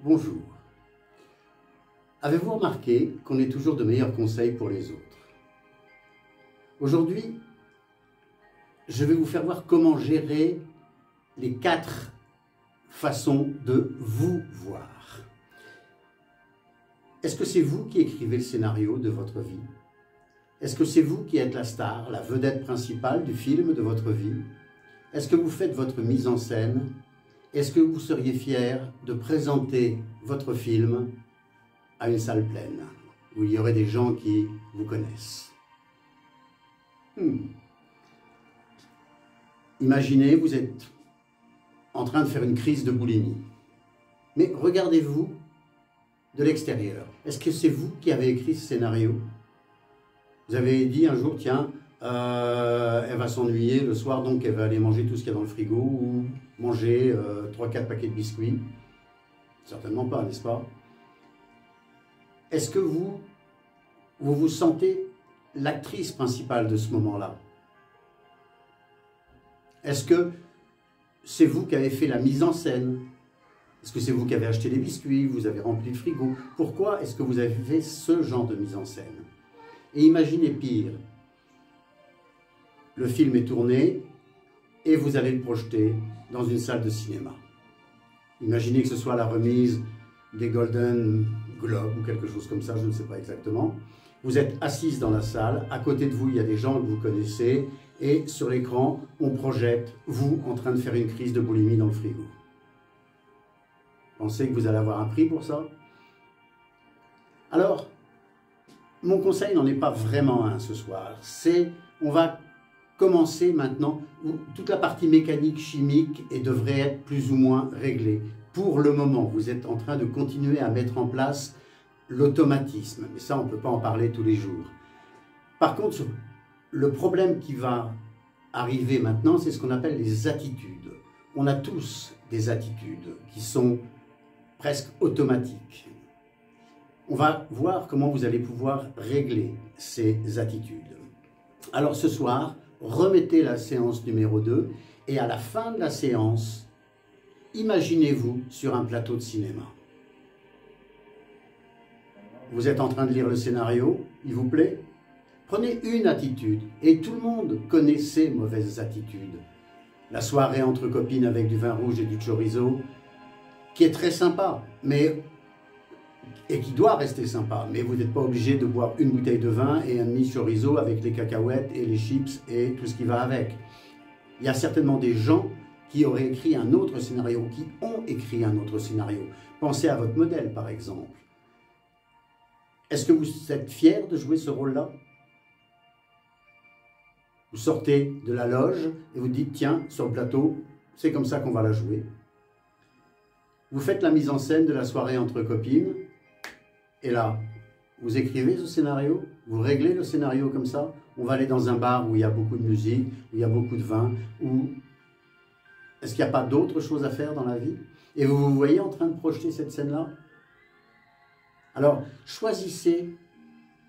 Bonjour. Avez-vous remarqué qu'on est toujours de meilleurs conseils pour les autres? Aujourd'hui, je vais vous faire voir comment gérer les 4 façons de vous voir. Est-ce que c'est vous qui écrivez le scénario de votre vie? Est-ce que c'est vous qui êtes la star, la vedette principale du film de votre vie? Est-ce que vous faites votre mise en scène? Est-ce que vous seriez fier de présenter votre film à une salle pleine, où il y aurait des gens qui vous connaissent? Imaginez, vous êtes en train de faire une crise de boulimie. Mais regardez-vous de l'extérieur. Est-ce que c'est vous qui avez écrit ce scénario? Vous avez dit un jour, tiens, elle va s'ennuyer le soir, donc elle va aller manger tout ce qu'il y a dans le frigo ou manger 3-4 paquets de biscuits. Certainement pas, n'est-ce pas? Est-ce que vous vous sentez l'actrice principale de ce moment-là? Est-ce que c'est vous qui avez fait la mise en scène? Est-ce que c'est vous qui avez acheté les biscuits, vous avez rempli le frigo? Pourquoi est-ce que vous avez fait ce genre de mise en scène? Et imaginez pire. Le film est tourné et vous allez le projeter dans une salle de cinéma. Imaginez que ce soit la remise des Golden Globes ou quelque chose comme ça, je ne sais pas exactement. Vous êtes assise dans la salle, à côté de vous il y a des gens que vous connaissez et sur l'écran on projette vous en train de faire une crise de boulimie dans le frigo. Pensez que vous allez avoir un prix pour ça? Alors, mon conseil n'en est pas vraiment un ce soir. On va commencer maintenant où toute la partie mécanique, chimique et devrait être plus ou moins réglée. Pour le moment, vous êtes en train de continuer à mettre en place l'automatisme. Mais ça, on ne peut pas en parler tous les jours. Par contre, le problème qui va arriver maintenant, c'est ce qu'on appelle les attitudes. On a tous des attitudes qui sont presque automatiques. On va voir comment vous allez pouvoir régler ces attitudes. Alors ce soir, remettez la séance numéro 2 et à la fin de la séance, imaginez-vous sur un plateau de cinéma. Vous êtes en train de lire le scénario, il vous plaît? Prenez une attitude, et tout le monde connaît ces mauvaises attitudes. La soirée entre copines avec du vin rouge et du chorizo, qui est très sympa, et qui doit rester sympa, mais vous n'êtes pas obligé de boire une bouteille de vin et un demi-chorizo avec les cacahuètes et les chips et tout ce qui va avec. Il y a certainement des gens qui auraient écrit un autre scénario, qui ont écrit un autre scénario. Pensez à votre modèle, par exemple. Est-ce que vous êtes fier de jouer ce rôle-là? Vous sortez de la loge et vous dites, tiens, sur le plateau, c'est comme ça qu'on va la jouer. Vous faites la mise en scène de la soirée entre copines, et là, vous écrivez ce scénario, vous réglez le scénario comme ça. On va aller dans un bar où il y a beaucoup de musique, où il y a beaucoup de vin, où... Est-ce qu'il n'y a pas d'autre chose à faire dans la vie? Et vous vous voyez en train de projeter cette scène-là? Alors, choisissez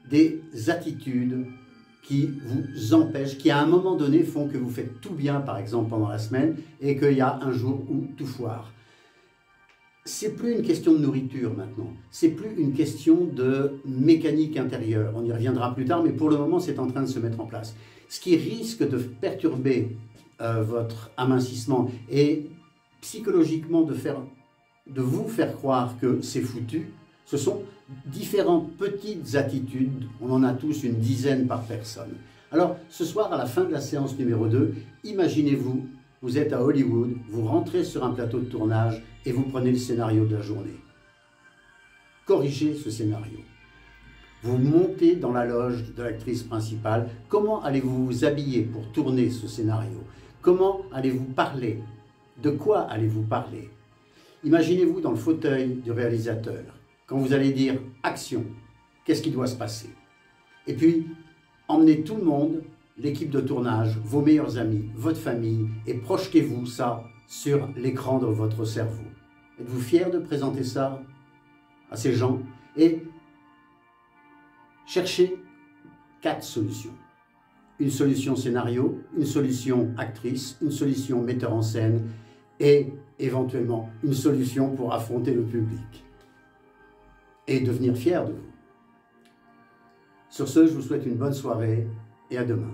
des attitudes qui vous empêchent, qui à un moment donné font que vous faites tout bien, par exemple, pendant la semaine, et qu'il y a un jour où tout foire. C'est plus une question de nourriture maintenant, c'est plus une question de mécanique intérieure. On y reviendra plus tard, mais pour le moment, c'est en train de se mettre en place. Ce qui risque de perturber votre amincissement et psychologiquement de vous faire croire que c'est foutu, ce sont différentes petites attitudes, on en a tous une dizaine par personne. Alors, ce soir, à la fin de la séance numéro 2, imaginez-vous, vous êtes à Hollywood, vous rentrez sur un plateau de tournage et vous prenez le scénario de la journée. Corrigez ce scénario. Vous montez dans la loge de l'actrice principale. Comment allez-vous vous habiller pour tourner ce scénario? Comment allez-vous parler? De quoi allez-vous parler? Imaginez-vous dans le fauteuil du réalisateur. Quand vous allez dire « action », qu'est-ce qui doit se passer? Et puis, emmenez tout le monde, l'équipe de tournage, vos meilleurs amis, votre famille, et projetez-vous ça sur l'écran de votre cerveau. Êtes-vous fier de présenter ça à ces gens? Et cherchez 4 solutions. Une solution scénario, une solution actrice, une solution metteur en scène et éventuellement une solution pour affronter le public. et devenir fiers de vous. Sur ce, je vous souhaite une bonne soirée et à demain.